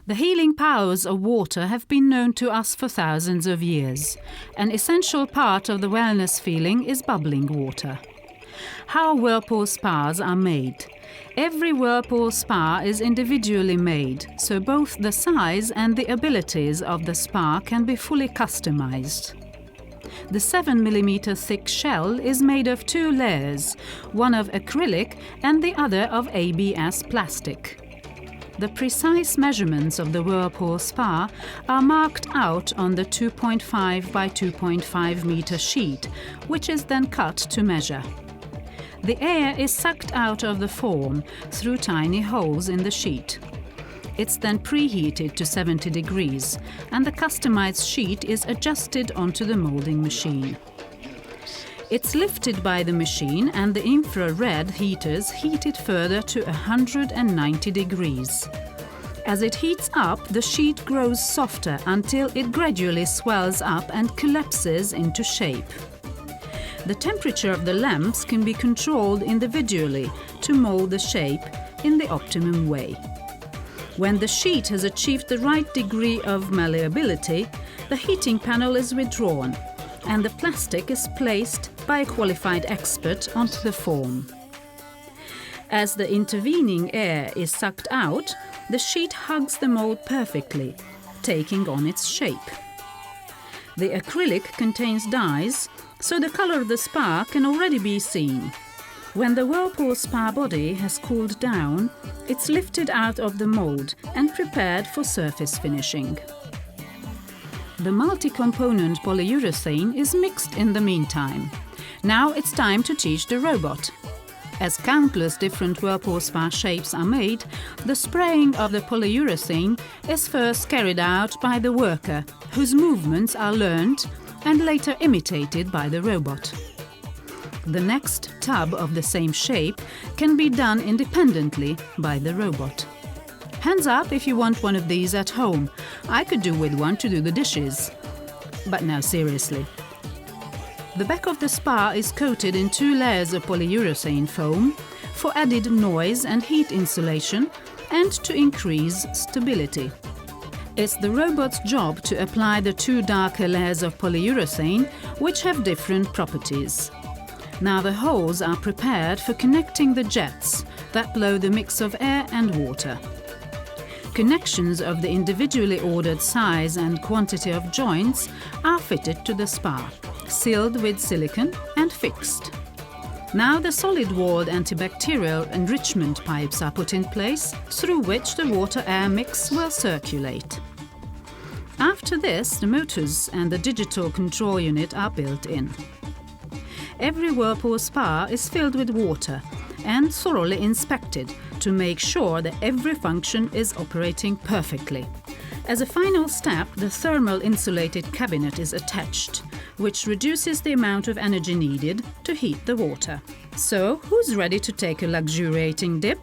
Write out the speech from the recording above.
The healing powers of water have been known to us for thousands of years. An essential part of the wellness feeling is bubbling water. How whirlpool spas are made. Every whirlpool spa is individually made, so both the size and the abilities of the spa can be fully customized. The 7 mm thick shell is made of 2 layers, one of acrylic and the other of ABS plastic. The precise measurements of the whirlpool spa are marked out on the 2.5 by 2.5 meter sheet, which is then cut to measure. The air is sucked out of the form through tiny holes in the sheet. It's then preheated to 70 degrees, and the customized sheet is adjusted onto the molding machine. It's lifted by the machine and the infrared heaters heat it further to 190 degrees. As it heats up, the sheet grows softer until it gradually swells up and collapses into shape. The temperature of the lamps can be controlled individually to mold the shape in the optimum way. When the sheet has achieved the right degree of malleability, the heating panel is withdrawn and the plastic is placed by a qualified expert onto the form. As the intervening air is sucked out, the sheet hugs the mold perfectly, taking on its shape. The acrylic contains dyes, so the color of the spa can already be seen. When the whirlpool spa body has cooled down, it's lifted out of the mold and prepared for surface finishing. The multi-component polyurethane is mixed in the meantime. Now it's time to teach the robot. As countless different whirlpool spa shapes are made, the spraying of the polyurethane is first carried out by the worker, whose movements are learned and later imitated by the robot. The next tub of the same shape can be done independently by the robot. Hands up if you want one of these at home. I could do with one to do the dishes. But now seriously. The back of the spa is coated in 2 layers of polyurethane foam for added noise and heat insulation and to increase stability. It's the robot's job to apply the 2 darker layers of polyurethane, which have different properties. Now the holes are prepared for connecting the jets that blow the mix of air and water. Connections of the individually ordered size and quantity of joints are fitted to the spa, sealed with silicone and fixed. Now the solid-walled antibacterial enrichment pipes are put in place, through which the water-air mix will circulate. After this, the motors and the digital control unit are built in. Every whirlpool spa is filled with water and thoroughly inspected to make sure that every function is operating perfectly. As a final step, the thermal insulated cabinet is attached, which reduces the amount of energy needed to heat the water. So, who's ready to take a luxuriating dip?